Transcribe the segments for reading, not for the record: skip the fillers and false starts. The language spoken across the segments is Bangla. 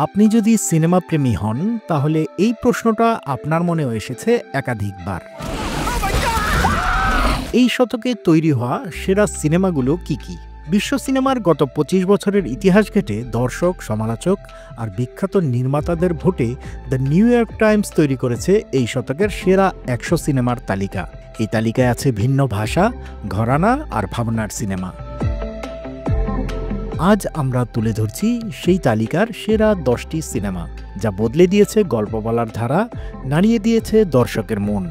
আপনি যদি সিনেমা প্রেমী হন তাহলে এই প্রশ্নটা আপনার মনেও এসেছে একাধিকবার। এই শতকে তৈরি হওয়া সেরা সিনেমাগুলো কি কি? বিশ্ব সিনেমার গত ২৫ বছরের ইতিহাস ঘেঁটে দর্শক, সমালোচক আর বিখ্যাত নির্মাতাদের ভোটে দ্য নিউ ইয়র্ক টাইমস তৈরি করেছে এই শতকের সেরা ১০০ সিনেমার তালিকা। এই তালিকায় আছে ভিন্ন ভাষা, ঘরানা আর ভাবনার সিনেমা। আজ আমরা তুলে ধরছি সেই তালিকার সেরা ১০টি সিনেমা, যা বদলে দিয়েছে গল্প বলার ধারা, নাড়িয়ে দিয়েছে দর্শকের মন।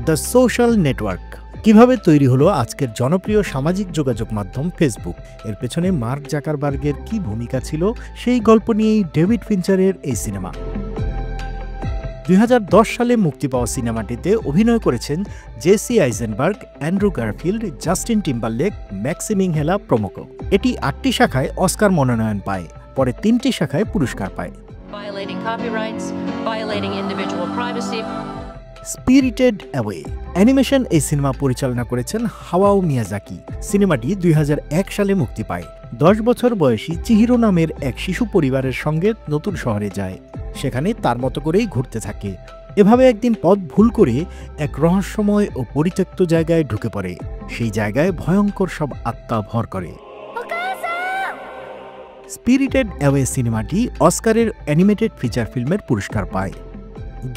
দ্য সোশ্যাল নেটওয়ার্ক কিভাবে তৈরি হলো আজকের জনপ্রিয় সামাজিক যোগাযোগ মাধ্যম ফেসবুক, এর পেছনে মার্ক জাকারবার্গের কি ভূমিকা ছিল, সেই গল্প নিয়েই ডেভিড ফিঞ্চারের এই সিনেমা। ২০১০ সালে মুক্তি পাওয়া সিনেমাটিতে অভিনয় করেছেন Jesse Eisenberg, Andrew Garfield, Justin Timberlake, Max Minghella প্রমুখ। এটি ৮টি শাখায় অস্কার মনোনয়ন পায়, পরে ৩টি শাখায় পুরস্কার পায়। স্পিরিটেড অ্যাওয়ে অ্যানিমেশন এই সিনেমা পরিচালনা করেছেন হায়াও মিয়াজাকি। সিনেমাটি ২০০১ সালে মুক্তি পায়। ১০ বছর বয়সী চিহিরো নামের এক শিশু পরিবারের সঙ্গে নতুন শহরে যায়, সেখানে তার মতো করেই ঘুরতে থাকে। এভাবে একদিন পথ ভুল করে এক রহস্যময় ও পরিত্যক্ত জায়গায় ঢুকে পড়ে। সেই জায়গায় ভয়ঙ্কর সব আত্মা ভর করে। স্পিরিটেড অ্যাওয়ে সিনেমাটি অস্কারের অ্যানিমেটেড ফিচার ফিল্মের পুরস্কার পায়।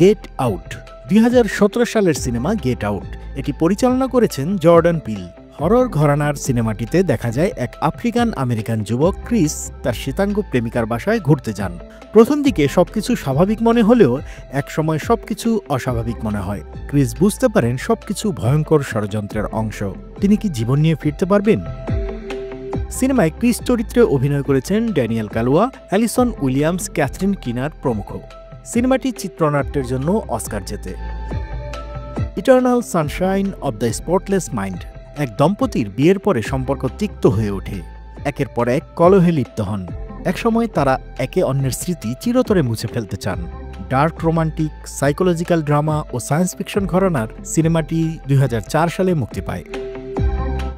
গেট আউট ২০১৭ সালের সিনেমা গেট আউট। এটি পরিচালনা করেছেন জর্ডান পিল। হরর ঘরানার সিনেমাটিতে দেখা যায় এক আফ্রিকান আমেরিকান যুবক ক্রিস তার শ্বেতাঙ্গ প্রেমিকার বাসায় ঘুরতে যান। প্রথম দিকে সবকিছু স্বাভাবিক মনে হলেও একসময় সবকিছু অস্বাভাবিক মনে হয়। ক্রিস বুঝতে পারেন সবকিছু ভয়ঙ্কর ষড়যন্ত্রের অংশ। তিনি কি জীবন নিয়ে ফিরতে পারবেন? সিনেমায় ক্রিস চরিত্রে অভিনয় করেছেন ড্যানিয়েল কালুয়া, অ্যালিসন উইলিয়ামস, ক্যাথরিন কিনার প্রমুখ। সিনেমাটি চিত্রনাট্যের জন্য অস্কার জেতে। Eternal Sunshine of the spotless mind এক দম্পতির বিয়ের পরে সম্পর্ক তিক্ত হয়ে ওঠে। একের পর এক কলহে লিপ্ত হন। একসময় তারা একে অন্যের স্মৃতি চিরতরে মুছে ফেলতে চান। ডার্ক রোমান্টিক, সাইকোলজিক্যাল ড্রামা ও সায়েন্স ফিকশন ঘরানার সিনেমাটি ২০০৪ সালে মুক্তি পায়।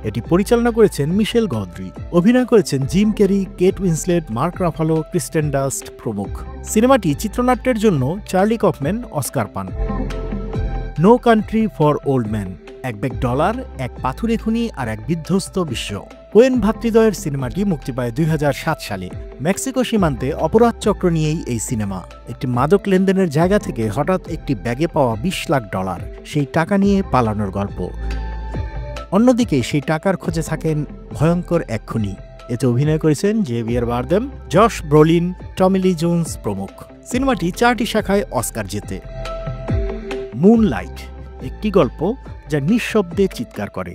এটি পরিচালনা করেছেন মিশেল গড্রি। অভিনয় করেছেন Jim Carrey, Kate Winslet, Mark Ruffalo, Kirsten Dunst প্রমুখ। সিনেমাটি চিত্রনাট্যের জন্য চার্লি কফম্যান অস্কার পান। No country for old man এক ব্যাগ ডলার, এক পাথুরে খুনি আর এক বিধ্বস্ত বিশ্ব। কোয়েন ভ্রাতৃদ্বয়ের সিনেমাটি মুক্তি পায় ২০০৭ সালে। মেক্সিকো সীমান্তে অপরাধ চক্র নিয়েই এই সিনেমা। একটি মাদক লেনদেনের জায়গা থেকে হঠাৎ একটি ব্যাগে পাওয়া ২০ লাখ ডলার, সেই টাকা নিয়ে পালানোর গল্প। অন্যদিকে সেই টাকার খোঁজে থাকেন ভয়ঙ্কর এক খুনি। এতে অভিনয় করেছেন জেভিয়ার বারদেম, জশ ব্রলিন, টমি লি জোন্স প্রমুখ। সিনেমাটি ৪টি শাখায় অস্কার জেতে। মুনলাইট একটি গল্প যা নিঃশব্দে চিৎকার করে।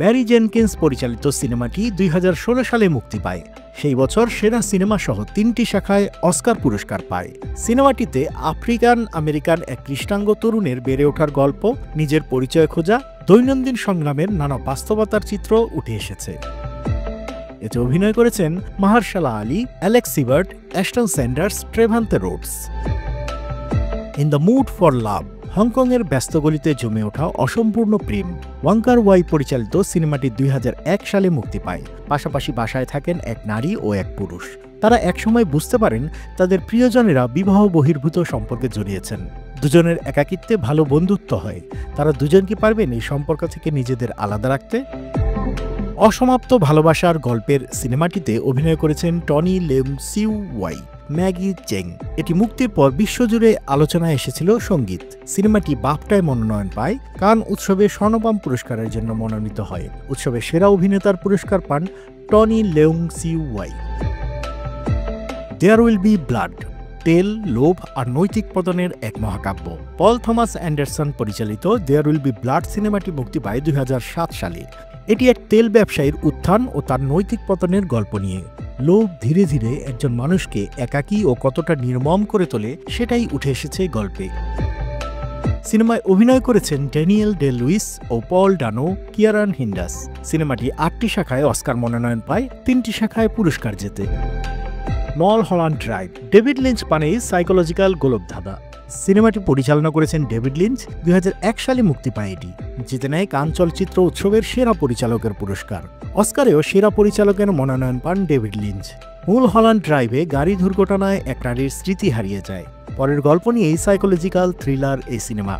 ব্যারি জেনকিন্স পরিচালিত সিনেমাটি ২০১৬ সালে মুক্তি পায়। সেই বছর সেরা সিনেমা সহ ৩টি শাখায় অস্কার পুরস্কার পায়। সিনেমাটিতে আফ্রিকান আমেরিকান এক কৃষ্ণাঙ্গ তরুণের বেড়ে ওঠার গল্প, নিজের পরিচয় খোঁজা, দৈনন্দিন সংগ্রামের নানা বাস্তবতার চিত্র উঠে এসেছে। এতে অভিনয় করেছেন Mahershala Ali, Alex Hibbert, Ashton Sanders, Trevante Rhodes. In the mood for love হংকংয়ের ব্যস্ত গলিতে জমে ওঠা অসম্পূর্ণ প্রেম। ওয়াং কার-ওয়াই পরিচালিত সিনেমাটি ২০০১ সালে মুক্তি পায়। পাশাপাশি বাসায় থাকেন এক নারী ও এক পুরুষ। তারা একসময় বুঝতে পারেন তাদের প্রিয়জনেরা বিবাহ বহির্ভূত সম্পর্কে জড়িয়েছেন। দুজনের একাকিত্বে ভালো বন্ধুত্ব হয়। তারা দুজন কি পারবেন এই সম্পর্ক থেকে নিজেদের আলাদা রাখতে? অসমাপ্ত ভালোবাসার গল্পের সিনেমাটিতে অভিনয় করেছেন Tony Leung Chiu Wai, Maggie Cheung. এটি মুক্তির পর বিশ্বজুড়ে আলোচনায় এসেছিল সঙ্গীত। সিনেমাটি বাফটায় মনোনয়ন পায়। কান উৎসবে স্বর্ণপাম পুরস্কারের জন্য মনোনীত হয়। উৎসবে সেরা অভিনেতার পুরস্কার পান Tony Leung Chiu Wai. There will be blood তেল, লোভ আর নৈতিক পতনের এক মহাকাব্য। পল থমাস অ্যান্ডারসন পরিচালিত দেয়ার উইল বি ব্লাড সিনেমাটি মুক্তি পায় ২০০৭ সালে। এটি এক তেল ব্যবসায়ীর উত্থান ও তার নৈতিক পতনের গল্প নিয়ে। লোভ ধীরে ধীরে একজন মানুষকে একাকী ও কতটা নির্মম করে তোলে সেটাই উঠে এসেছে গল্পে। সিনেমায় অভিনয় করেছেন ড্যানিয়েল ডে লুইস ও পল ডানো, কিয়ারান হিন্ডাস। সিনেমাটি ৮টি শাখায় অস্কার মনোনয়ন পায়, ৩টি শাখায় পুরস্কার জেতে। মলহল্যান্ড drive David Lynch Panei psychological গোলকধাঁধা। সিনেমাটি পরিচালনা করেছেন ডেভিড লিঞ্চ। 2001 সালে মুক্তি পায় এটি। জিতে নেয় কান চলচ্চিত্র উৎসবের সেরা পরিচালকের পুরস্কার। অস্কারেও সেরা পরিচালকের মনোনয়ন পান ডেভিড লিঞ্চ। মুলহল্যান্ড ড্রাইভে গাড়ি দুর্ঘটনায় এক নারীর স্মৃতি হারিয়ে যায়। পরের গল্প নিয়ে এই সাইকোলজিক্যাল থ্রিলার এই সিনেমা।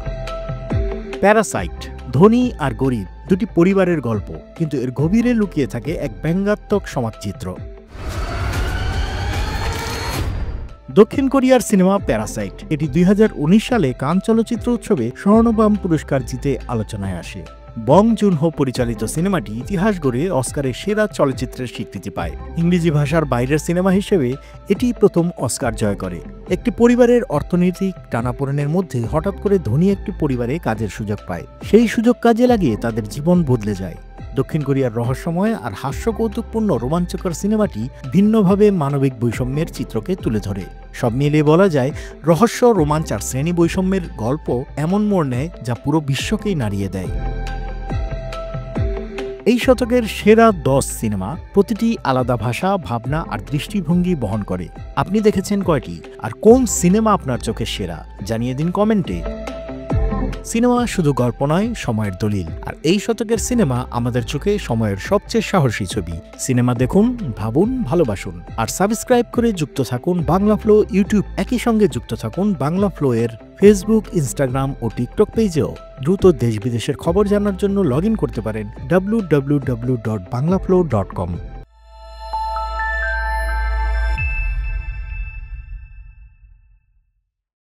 প্যারাসাইট ধনী আর গরিব দুটি পরিবারের গল্প, কিন্তু এর গভীরে লুকিয়ে থাকে এক ব্যঙ্গাত্মক সমাজচিত্র। দক্ষিণ কোরিয়ার সিনেমা প্যারাসাইট, এটি 2019 সালে কান চলচ্চিত্র উৎসবে স্বর্ণপাম পুরস্কার জিতে আলোচনায় আসে। বং জুন-হো পরিচালিত সিনেমাটি ইতিহাস গড়ে অস্কারের সেরা চলচ্চিত্রের স্বীকৃতি পায়। ইংরেজি ভাষার বাইরের সিনেমা হিসেবে এটি প্রথম অস্কার জয় করে। একটি পরিবারের অর্থনৈতিক টানাপোড়েনের মধ্যে হঠাৎ করে ধনী একটি পরিবারে কাজের সুযোগ পায়। সেই সুযোগ কাজে লাগিয়ে তাদের জীবন বদলে যায়। দক্ষিণ কোরিয়ার রহস্যময় আর হাস্যকৌতুকপূর্ণ রোমাঞ্চকর সিনেমাটি ভিন্নভাবে মানবিক বৈষম্যের চিত্রকে তুলে ধরে। সব মিলিয়ে বলা যায়, রহস্য, রোমাঞ্চ আর শ্রেণী বৈষম্যের গল্প এমন মোড় নেয় যা পুরো বিশ্বকেই নাড়িয়ে দেয়। এই শতকের সেরা 10 সিনেমা প্রতিটি আলাদা ভাষা, ভাবনা আর দৃষ্টিভঙ্গি বহন করে। আপনি দেখেছেন কয়টি, আর কোন সিনেমা আপনার চোখের সেরা জানিয়ে দিন কমেন্টে। সিনেমা শুধু গল্প নয়, সময়ের দলিল। আর এই শতকের সিনেমা আমাদের চোখে সময়ের সবচেয়ে সাহসী ছবি। সিনেমা দেখুন, ভাবুন, ভালোবাসুন। আর সাবস্ক্রাইব করে যুক্ত থাকুন বাংলা ফ্লো ইউটিউব। একই সঙ্গে যুক্ত থাকুন বাংলা ফ্লো এর ফেসবুক, ইনস্টাগ্রাম ও টিকটক পেজেও। দ্রুত দেশ বিদেশের খবর জানার জন্য লগ ইন করতে পারেন www.banglaflow.com।